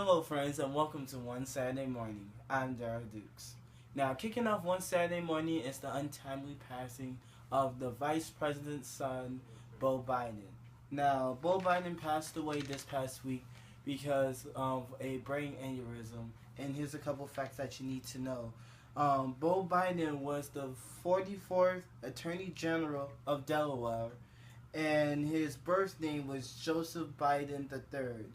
Hello friends and welcome to One Saturday Morning. I'm Daryl Dukes. Now kicking off One Saturday Morning is the untimely passing of the Vice President's son, Beau Biden. Now, Beau Biden passed away this past week because of a brain aneurysm, and here's a couple facts that you need to know. Beau Biden was the 44th Attorney General of Delaware, and his birth name was Joseph Biden III.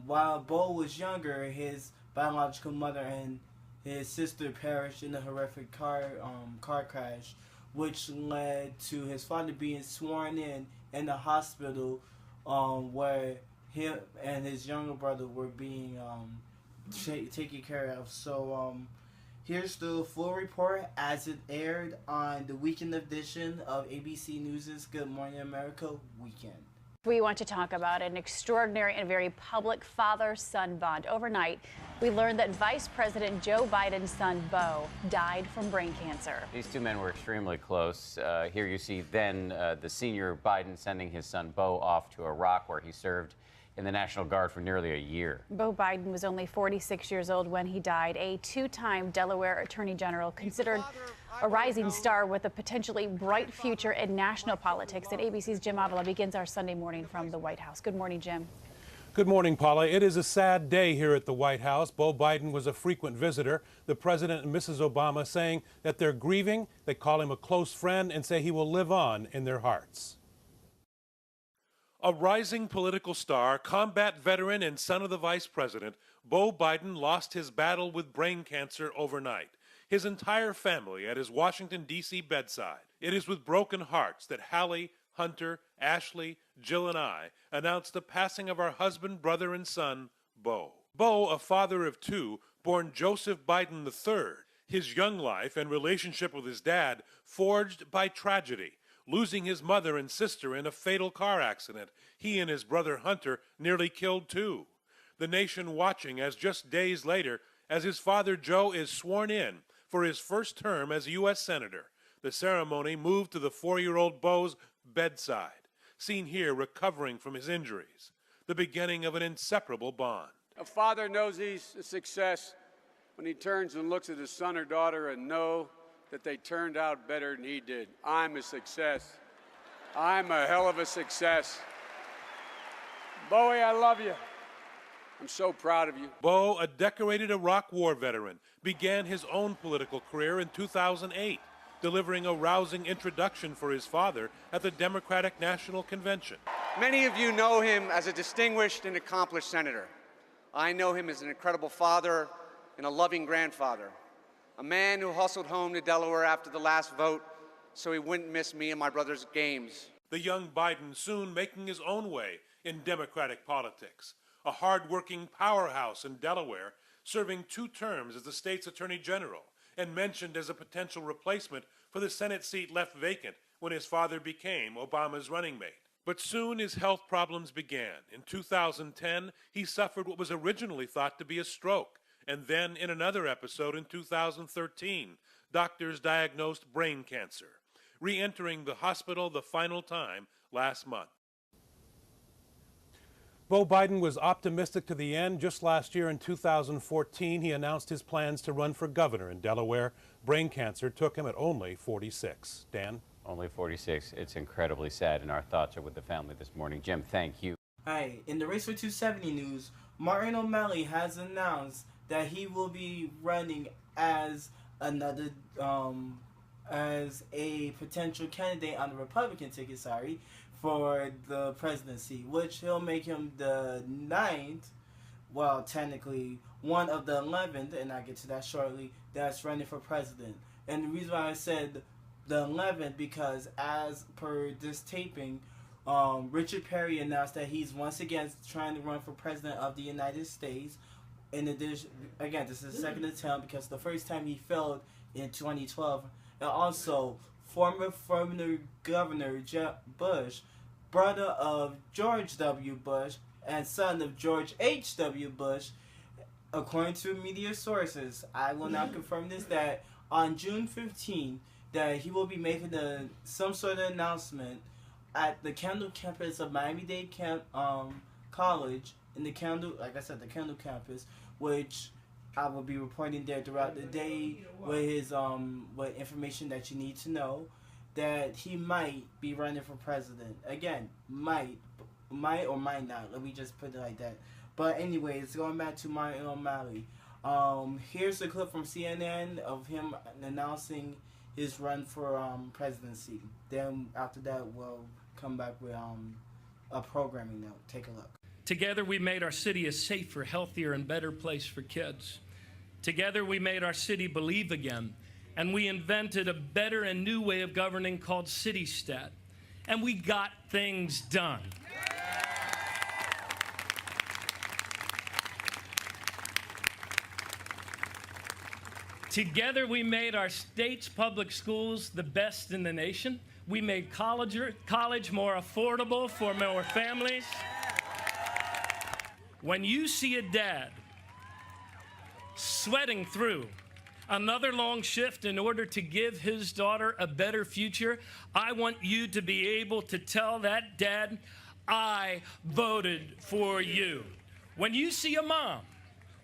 While Beau was younger, his biological mother and his sister perished in a horrific car crash, which led to his father being sworn in the hospital, where him and his younger brother were being taken care of. So here's the full report as it aired on the weekend edition of ABC News' Good Morning America Weekend. We want to talk about an extraordinary and very public father-son bond. Overnight, we learned that Vice President Joe Biden's son, Beau, died from brain cancer. These two men were extremely close. Here you see then the senior Biden sending his son, Beau, off to Iraq, where he served in the National Guard for nearly a year. Beau Biden was only 46 years old when he died, a two-time Delaware Attorney General, considered a rising star with a potentially bright future in national politics. And ABC's Jim Avila begins our Sunday morning from the White House. Good morning, Jim. Good morning, Paula. It is a sad day here at the White House. Beau Biden was a frequent visitor. The President and Mrs. Obama saying that they're grieving. They call him a close friend and say he will live on in their hearts. A rising political star, combat veteran, and son of the Vice President, Beau Biden lost his battle with brain cancer overnight. His entire family at his Washington, D.C. bedside. It is with broken hearts that Hallie, Hunter, Ashley, Jill, and I announced the passing of our husband, brother, and son, Beau. Beau, a father of two, born Joseph Biden III. His young life and relationship with his dad forged by tragedy. Losing his mother and sister in a fatal car accident, he and his brother Hunter nearly killed too. The nation watching as just days later, as his father Joe is sworn in for his first term as U.S. Senator. The ceremony moved to the 4-year-old Beau's bedside, seen here recovering from his injuries, the beginning of an inseparable bond. A father knows he's a success when he turns and looks at his son or daughter and knows that they turned out better than he did. I'm a success. I'm a hell of a success. Bowie, I love you. I'm so proud of you. Beau, a decorated Iraq War veteran, began his own political career in 2008, delivering a rousing introduction for his father at the Democratic National Convention. Many of you know him as a distinguished and accomplished senator. I know him as an incredible father and a loving grandfather. A man who hustled home to Delaware after the last vote so he wouldn't miss me and my brother's games. The young Biden soon making his own way in Democratic politics. A hard-working powerhouse in Delaware, serving 2 terms as the state's Attorney General, and mentioned as a potential replacement for the Senate seat left vacant when his father became Obama's running mate. But soon his health problems began. In 2010, he suffered what was originally thought to be a stroke. And then, in another episode in 2013, doctors diagnosed brain cancer, re-entering the hospital the final time last month. Beau Biden was optimistic to the end. Just last year in 2014, he announced his plans to run for governor in Delaware. Brain cancer took him at only 46. Dan? Only 46. It's incredibly sad, and our thoughts are with the family this morning. Jim, thank you. Hi, in the Race for 270 news, Martin O'Malley has announced that he will be running as as a potential candidate on the Republican ticket, for the presidency, which he'll make him the 9th, well, technically, one of the 11th, and I'll get to that shortly, that's running for president. And the reason why I said the 11th, because as per this taping, Richard Perry announced that he's once again trying to run for president of the United States. In addition, again, this is the second attempt because the first time he failed in 2012. And also, former Governor Jeb Bush, brother of George W. Bush and son of George H.W. Bush, according to media sources, I will not confirm this, that on June 15th, that he will be making some sort of announcement at the Kendall campus of Miami-Dade College in the Kendall, like I said, the Kendall campus, which I will be reporting there throughout the day with his with information that you need to know, that he might be running for president. Again, might or might not. Let me just put it like that. But anyways, going back to Martin O'Malley. Here's a clip from CNN of him announcing his run for presidency. Then after that, we'll come back with a programming note. Take a look. Together, we made our city a safer, healthier, and better place for kids. Together, we made our city believe again, and we invented a better and new way of governing called CityStat. And we got things done. Together, we made our state's public schools the best in the nation. We made college more affordable for more families. When you see a dad sweating through another long shift in order to give his daughter a better future, I want you to be able to tell that dad, I voted for you. When you see a mom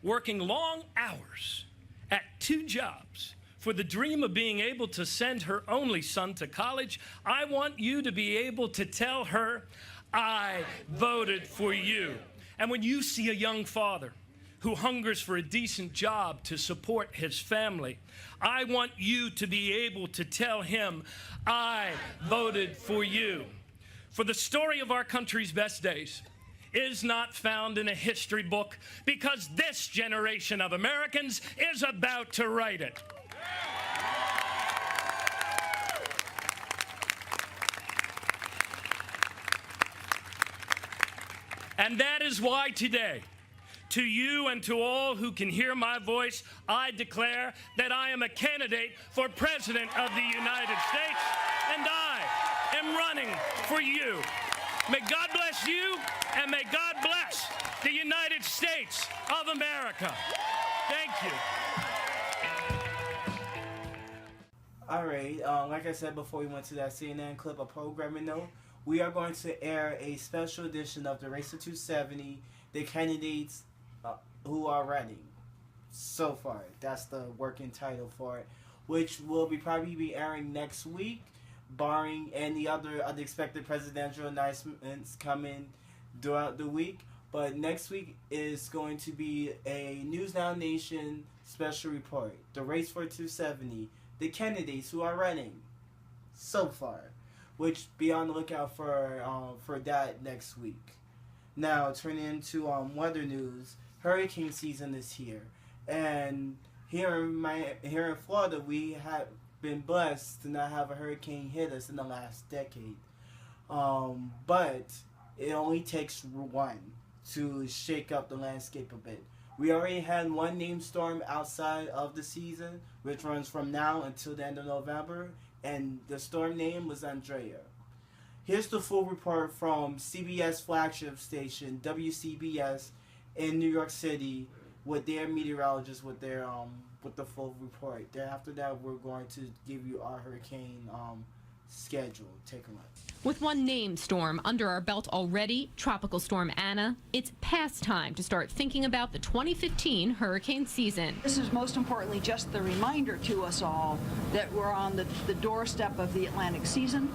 working long hours at 2 jobs for the dream of being able to send her only son to college, I want you to be able to tell her, I voted for you. And when you see a young father who hungers for a decent job to support his family, I want you to be able to tell him, I voted for you. For the story of our country's best days is not found in a history book, because this generation of Americans is about to write it. And that is why today, to you and to all who can hear my voice, I declare that I am a candidate for President of the United States, and I am running for you. May God bless you, and may God bless the United States of America. Thank you. All right, like I said before we went to that CNN clip, a programming note. We are going to air a special edition of the Race to 270, the candidates who are running so far. That's the working title for it, which will probably be airing next week, barring any other unexpected presidential announcements coming throughout the week. But next week is going to be a News Now Nation special report, the Race for 270, the candidates who are running so far, which be on the lookout for that next week. Now, turning into weather news, hurricane season is here, and here in Florida, we have been blessed to not have a hurricane hit us in the last decade. But it only takes one to shake up the landscape a bit. We already had one named storm outside of the season, which runs from now until the end of November, and the storm name was Andrea. Here's the full report from CBS flagship station WCBS in New York City with their meteorologist with the full report. Then after that, we're going to give you our hurricane schedule. Take a look. With one named storm under our belt already, Tropical Storm Anna, it's past time to start thinking about the 2015 hurricane season. This is most importantly just the reminder to us all that we're on the doorstep of the Atlantic season.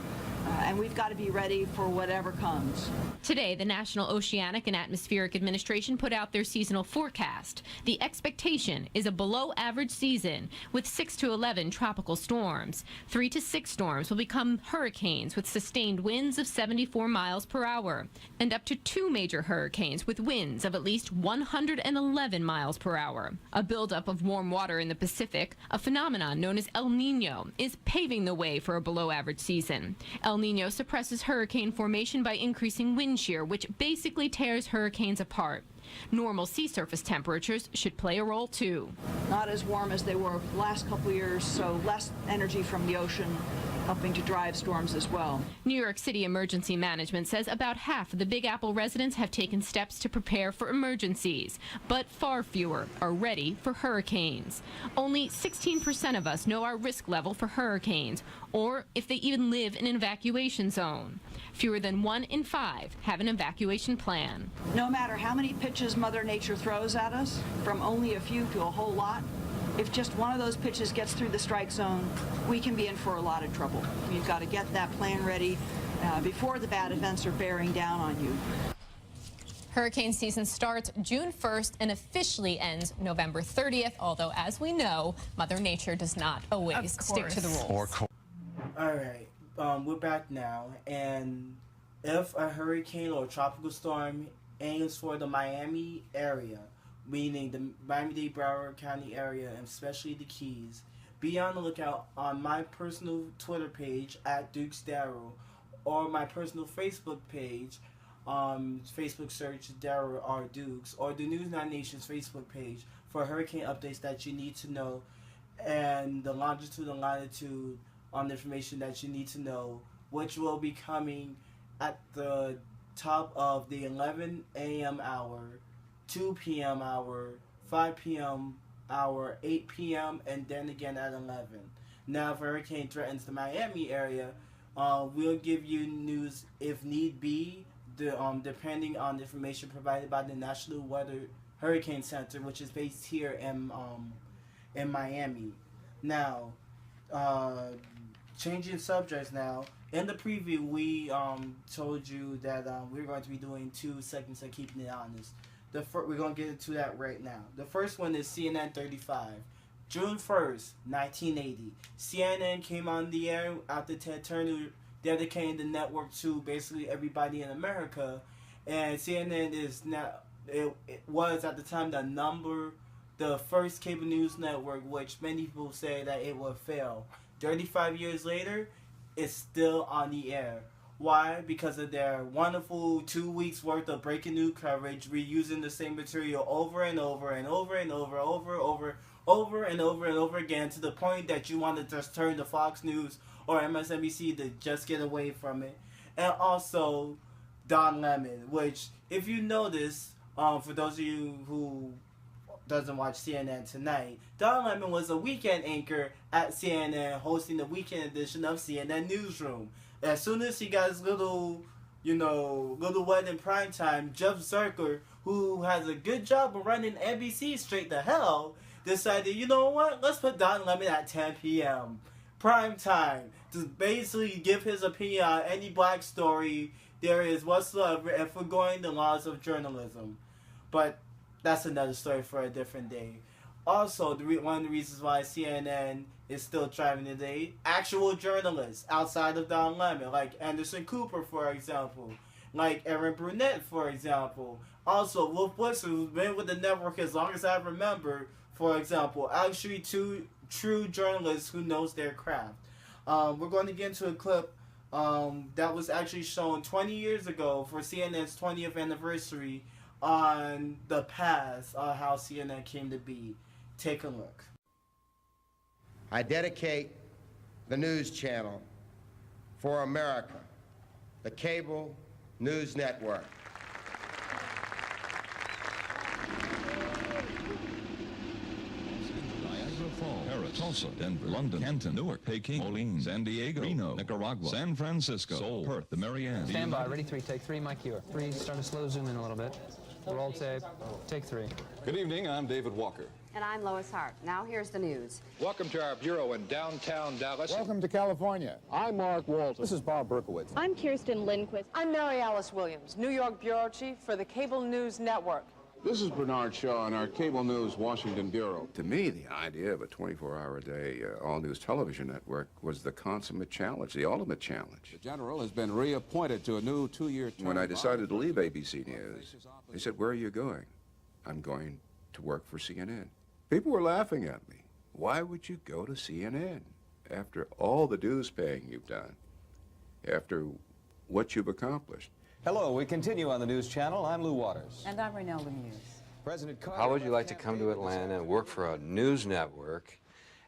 And we've got to be ready for whatever comes. Today, the National Oceanic and Atmospheric Administration put out their seasonal forecast. The expectation is a below-average season with 6 to 11 tropical storms. 3 to 6 storms will become hurricanes with sustained winds of 74 miles per hour, and up to 2 major hurricanes with winds of at least 111 miles per hour. A buildup of warm water in the Pacific, a phenomenon known as El Niño, is paving the way for a below-average season. El Niño suppresses hurricane formation by increasing wind shear, which basically tears hurricanes apart. Normal sea surface temperatures should play a role too. Not as warm as they were the last couple years, so less energy from the ocean helping to drive storms as well. New York City Emergency Management says about half of the Big Apple residents have taken steps to prepare for emergencies, but far fewer are ready for hurricanes. Only 16% of us know our risk level for hurricanes, or if they even live in an evacuation zone. Fewer than 1 in 5 have an evacuation plan. No matter how many pitches Mother Nature throws at us, from only a few to a whole lot, if just one of those pitches gets through the strike zone, we can be in for a lot of trouble. You've got to get that plan ready before the bad events are bearing down on you. Hurricane season starts June 1st and officially ends November 30th, although, as we know, Mother Nature does not always stick to the rules. All right, we're back now, and if a hurricane or tropical storm aims for the Miami area, meaning the Miami-Dade Broward County area, and especially the Keys, be on the lookout on my personal Twitter page at Dukes Darrow, or my personal Facebook page, Facebook search Darrow R. Dukes, or the News 9 Nation's Facebook page for hurricane updates that you need to know, and the longitude and latitude on the information that you need to know, which will be coming at the top of the 11 a.m. hour, 2 p.m. hour, 5 p.m. hour, 8 p.m., and then again at 11. Now, if a hurricane threatens the Miami area, we'll give you news if need be, depending on the information provided by the National Weather Hurricane Center, which is based here in Miami. Now, changing subjects now. In the preview, we told you that we're going to be doing 2 segments of Keeping It Honest. We're going to get into that right now. The first one is CNN 35. June 1st, 1980. CNN came on the air after Ted Turner dedicating the network to basically everybody in America. And CNN is now, it was at the time the first cable news network, which many people say that it will fail. 35 years later, it's still on the air. Why? Because of their wonderful 2 weeks worth of breaking news coverage, reusing the same material over and over and over and over and over again, to the point that you want to just turn to Fox News or MSNBC to just get away from it. And also Don Lemon, which, if you notice, for those of you who doesn't watch CNN tonight, Don Lemon was a weekend anchor at CNN, hosting the weekend edition of CNN Newsroom. As soon as he got his little wet in prime time, Jeff Zucker, who has a good job of running NBC straight to hell, decided, you know what, let's put Don Lemon at 10 p.m. prime time to basically give his opinion on any black story there is whatsoever, and forgoing the laws of journalism. But that's another story for a different day. Also, one of the reasons why CNN is still thriving today, actual journalists outside of Don Lemon, like Anderson Cooper, for example, like Aaron Brunette, for example. Also, Wolf Blitzer, who's been with the network as long as I remember, for example. Actually, 2 true journalists who knows their craft. We're going to get into a clip that was actually shown 20 years ago for CNN's 20th anniversary on the past, how CNN came to be. Take a look. I dedicate the news channel for America, the cable news network. Paris, Tulsa, Denver, London, Canton, Newark, Peking, Orleans, San Diego, Reno, Nicaragua, San Francisco, Seoul, Perth, the Marianne. Stand by, ready, 3, take 3, Mike Hewer. 3, start to slow zoom in a little bit. Roll tape, take 3. Good evening, I'm David Walker. And I'm Lois Hart. Now here's the news. Welcome to our bureau in downtown Dallas. Welcome to California. I'm Mark Walton. This is Bob Berkowitz. I'm Kirsten Lindquist. I'm Mary Alice Williams, New York Bureau Chief for the Cable News Network. This is Bernard Shaw in our Cable News Washington Bureau. To me, the idea of a 24-hour-a-day all-news television network was the consummate challenge, the ultimate challenge. The General has been reappointed to a new 2-year term. When I decided to leave ABC News, they said, "Where are you going?" "I'm going to work for CNN." People were laughing at me. Why would you go to CNN after all the dues paying you've done, after what you've accomplished? Hello, we continue on the news channel. I'm Lou Waters. And I'm Renelle Lemieux. President Carter. How would you like to come to Atlanta and work for a news network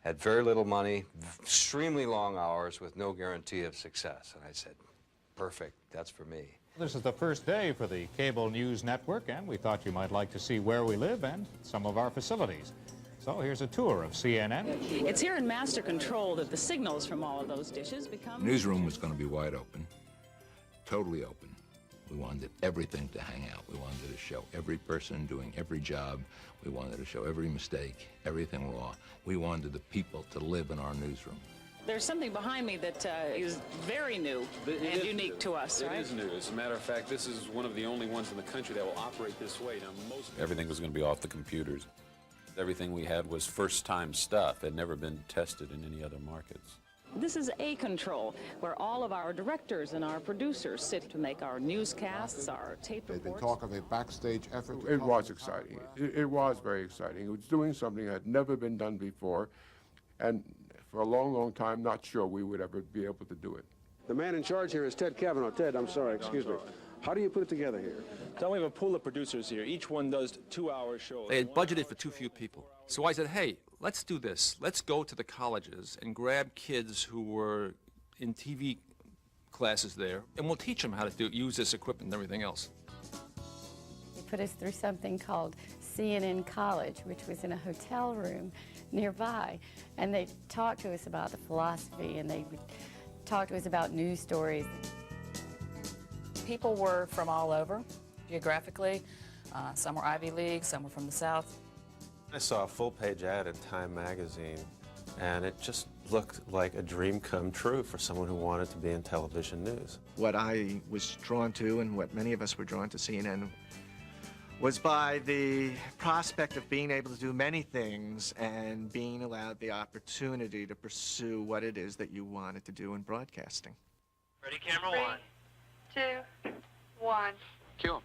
had very little money, extremely long hours with no guarantee of success. And I said, perfect, that's for me. This is the first day for the cable news network, and we thought you might like to see where we live and some of our facilities. So here's a tour of CNN. It's here in master control that the signals from all of those dishes become... Newsroom was going to be wide open, totally open. We wanted everything to hang out. We wanted to show every person doing every job. We wanted to show every mistake, everything raw. We wanted the people to live in our newsroom. There's something behind me that is very new and unique to us, right? It is new. As a matter of fact, this is one of the only ones in the country that will operate this way. Now, everything was going to be off the computers. Everything we had was first-time stuff. It had never been tested in any other markets. This is A Control, where all of our directors and our producers sit to make our newscasts, our tape reports. They talk of a backstage effort. It was exciting. It was very exciting. It was doing something that had never been done before, and for a long, long time, not sure we would ever be able to do it. The man in charge here is Ted Kavanaugh. Ted, I'm sorry, excuse me. How do you put it together here? So we have a pool of producers here. Each one does 2-hour shows. They had budgeted for too few people. So I said, hey, let's do this. Let's go to the colleges and grab kids who were in TV classes there, and we'll teach them how to use this equipment and everything else. They put us through something called CNN College, which was in a hotel room nearby, and they talked to us about the philosophy, and they would talk to us about news stories. People were from all over, geographically. Some were Ivy League, some were from the South. I saw a full-page ad in Time magazine, and it just looked like a dream come true for someone who wanted to be in television news. What I was drawn to, and what many of us were drawn to CNN, was by the prospect of being able to do many things and being allowed the opportunity to pursue what it is that you wanted to do in broadcasting. Ready, camera, 1, 2, 1. Cue 'em.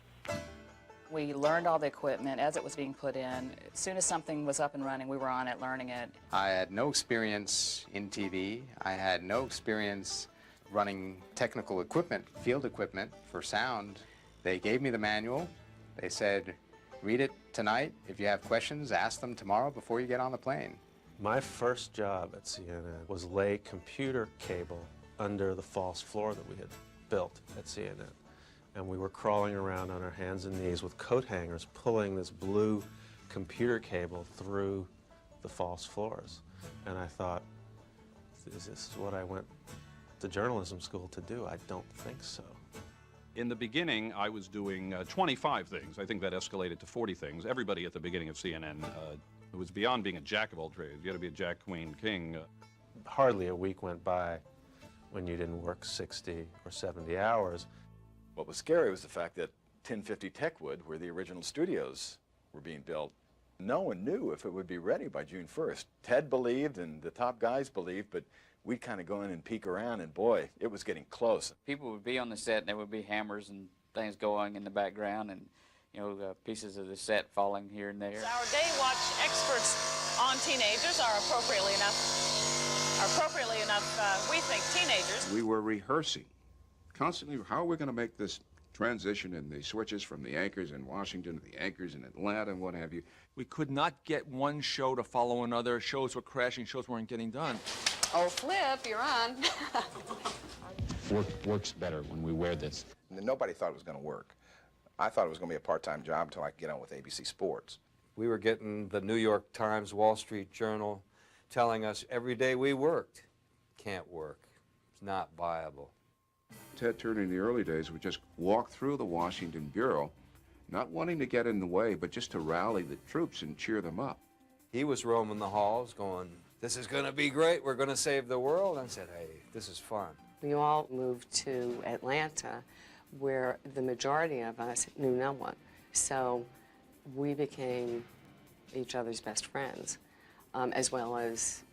We learned all the equipment as it was being put in. As soon as something was up and running, we were on it, learning it. I had no experience in TV. I had no experience running technical equipment, field equipment for sound. They gave me the manual. They said, read it tonight. If you have questions, ask them tomorrow before you get on the plane. My first job at CNN was lay computer cable under the false floor that we had built at CNN. And we were crawling around on our hands and knees with coat hangers pulling this blue computer cable through the false floors. And I thought, is this what I went to journalism school to do? I don't think so. In the beginning, I was doing 25 things. I think that escalated to 40 things. Everybody at the beginning of CNN, it was beyond being a jack of all trades. You had to be a jack, queen, king. Hardly a week went by when you didn't work 60 or 70 hours. What was scary was the fact that 1050 Techwood, where the original studios were being built, no one knew if it would be ready by June 1st. Ted believed and the top guys believed, but we'd kind of go in and peek around, and boy, it was getting close. People would be on the set, and there would be hammers and things going in the background, and pieces of the set falling here and there. Our day watch experts on teenagers are appropriately enough, we think, teenagers. We were rehearsing constantly, how are we going to make this transition in the switches from the anchors in Washington to the anchors in Atlanta and what have you. We could not get one show to follow another. Shows were crashing, shows weren't getting done. Oh, Flip, you're on. Works better when we wear this. Nobody thought it was going to work. I thought it was going to be a part-time job until I could get on with ABC Sports. We were getting the New York Times, Wall Street Journal telling us every day we worked. Can't work. It's not viable. Ted Turner in the early days would just walk through the Washington Bureau, not wanting to get in the way, but just to rally the troops and cheer them up. He was roaming the halls going, this is going to be great, we're going to save the world. And I said, hey, this is fun. We all moved to Atlanta, where the majority of us knew no one. So we became each other's best friends, as well as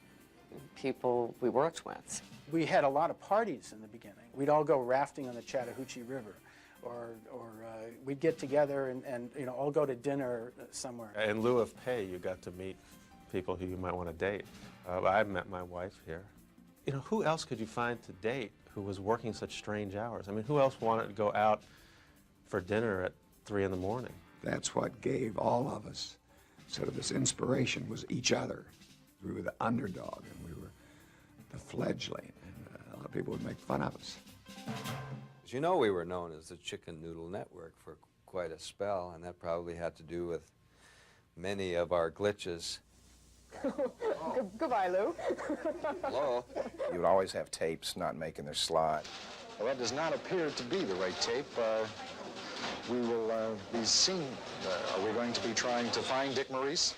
people we worked with. We had a lot of parties in the beginning. We'd all go rafting on the Chattahoochee River, or we'd get together and all go to dinner somewhere. In lieu of pay, you got to meet people who you might want to date. I met my wife here. Who else could you find to date who was working such strange hours? I mean, who else wanted to go out for dinner at 3 in the morning? That's what gave all of us sort of this inspiration, was each other. We were the underdog, and we were the fledgling, and a lot of people would make fun of us. As you know, we were known as the Chicken Noodle Network for quite a spell, and that probably had to do with many of our glitches. Goodbye, Lou. Hello? You would always have tapes not making their slot. Well, that does not appear to be the right tape. We will be seeing. Are we going to be trying to find Dick Maurice?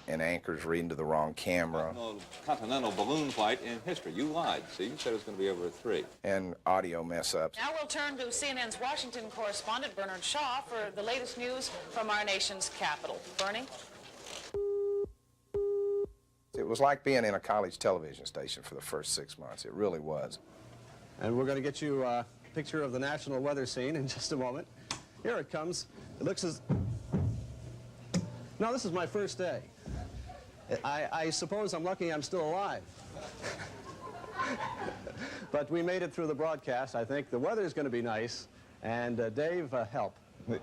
And anchors reading to the wrong camera. No continental balloon flight in history. You lied. See, you said it was going to be over 3. And audio mess-ups. Now we'll turn to CNN's Washington correspondent, Bernard Shaw, for the latest news from our nation's capital. Bernie? It was like being in a college television station for the first 6 months. It really was. And we're going to get you a picture of the national weather scene in just a moment. Here it comes. It looks as... No, this is my first day. I suppose I'm lucky I'm still alive. But we made it through the broadcast. I think the weather's going to be nice. And Dave, help. Yeah,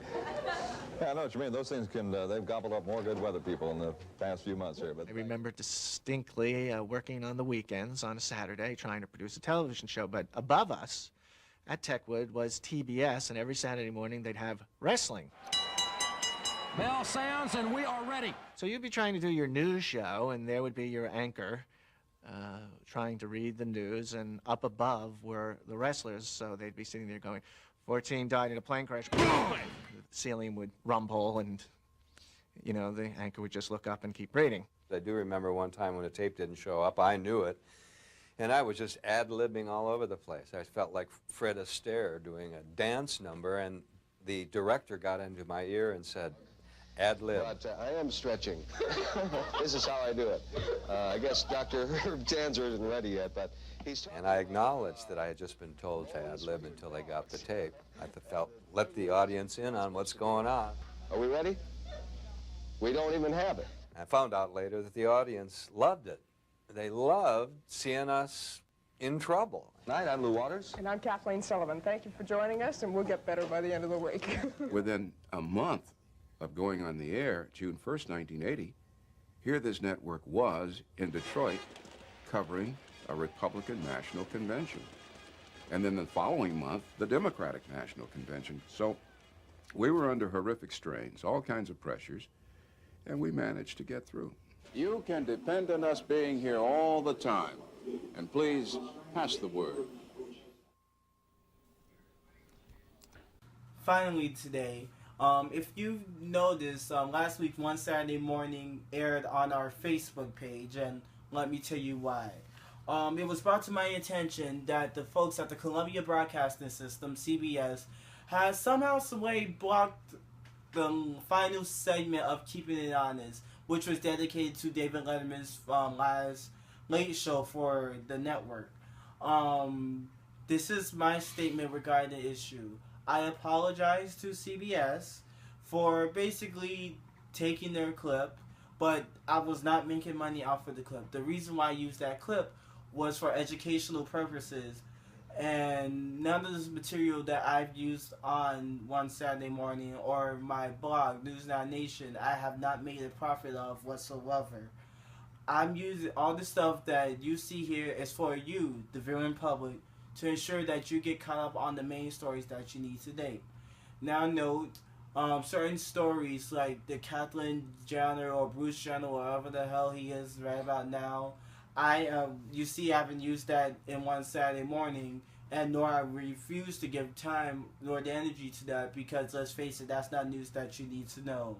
I know what you mean. Those things can, they've gobbled up more good weather people in the past few months here. But I remember distinctly working on the weekends on a Saturday trying to produce a television show. But above us at Techwood was TBS, and every Saturday morning they'd have wrestling. Bell sounds and we are ready. So you'd be trying to do your news show, and there would be your anchor trying to read the news, and up above were the wrestlers, so they'd be sitting there going, 14 died in a plane crash. The ceiling would rumble, and, you know, the anchor would just look up and keep reading. I do remember one time when a tape didn't show up, I knew it, and I was just ad-libbing all over the place. I felt like Fred Astaire doing a dance number, and the director got into my ear and said, ad-lib. But I am stretching. This is how I do it. I guess Dr. Herb Tanzer isn't ready yet, but he's... And I acknowledged that I had just been told to ad-lib until they got the tape. I felt, let the audience in on what's going on. Are we ready? We don't even have it. I found out later that the audience loved it. They loved seeing us in trouble. Night, I'm Lou Waters. And I'm Kathleen Sullivan. Thank you for joining us, and we'll get better by the end of the week. Within a month of going on the air, June 1st, 1980, here this network was in Detroit covering a Republican National Convention. And then the following month, the Democratic National Convention. So we were under horrific strains, all kinds of pressures, and we managed to get through. You can depend on us being here all the time. And please, pass the word. Finally today, if you've noticed, last week One Saturday Morning aired on our Facebook page, and let me tell you why. It was brought to my attention that the folks at the Columbia Broadcasting System, CBS, has somehow, some way blocked the final segment of Keeping It Honest, which was dedicated to David Letterman's last late show for the network. This is my statement regarding the issue. I apologize to CBS for basically taking their clip, but I was not making money off of the clip. The reason why I used that clip was for educational purposes, and none of this material that I've used on One Saturday Morning or my blog, News Now Nation, I have not made a profit of whatsoever. I'm using all the stuff that you see here is for you, the viewing public, to ensure that you get caught up on the main stories that you need today. Now note, certain stories like the Kathleen Jenner or Bruce Jenner, or whatever the hell he is right about now, you see I haven't used that in One Saturday Morning, and nor I refuse to give time nor the energy to that, because let's face it, that's not news that you need to know.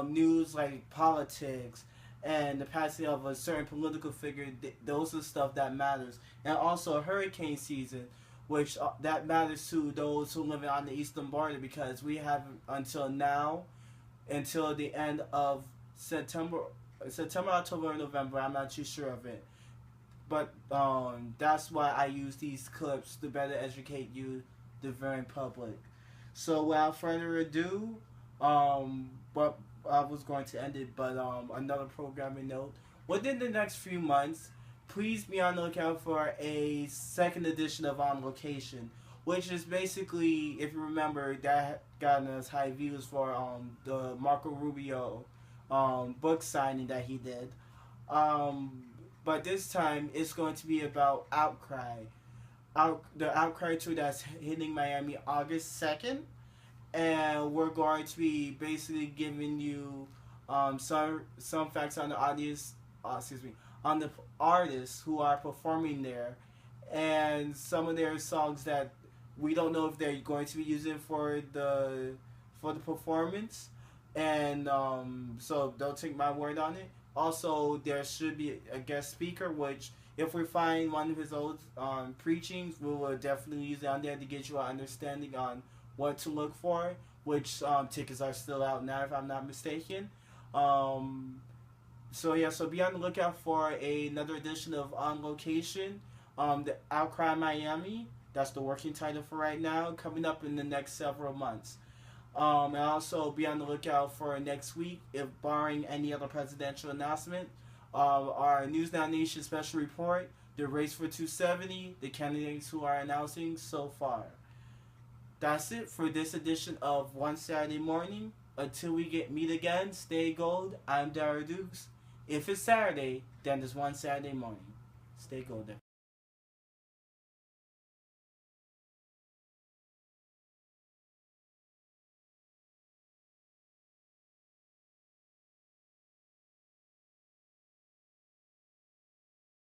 News like politics and the passing of a certain political figure, those are stuff that matters. And also hurricane season, which that matters to those who live on the eastern border, because we have until now, until the end of September, October, or November, I'm not too sure of it. But that's why I use these clips to better educate you, the viewing public. So without further ado, but I was going to end it, but another programming note. Within the next few months, please be on the lookout for a second edition of On Location, which is basically, if you remember, that got us high views for the Marco Rubio book signing that he did. But this time it's going to be about Outcry. The Outcry tour that's hitting Miami August 2nd. And we're going to be basically giving you some facts on the audience, on the artists who are performing there, and some of their songs that we don't know if they're going to be using for the performance. And so don't take my word on it. Also, there should be a guest speaker, which if we find one of his old preachings, we will definitely use it on there to get you an understanding on what to look for, which tickets are still out now if I'm not mistaken. So be on the lookout for another edition of On Location, the Outcry Miami. That's the working title for right now, coming up in the next several months. And also be on the lookout for next week, if barring any other presidential announcement, our News Now Nation special report, the race for 270, the candidates who are announcing so far. That's it for this edition of One Saturday Morning. Until we meet again, stay gold. I'm Dara Dukes. If it's Saturday, then it's One Saturday Morning. Stay gold.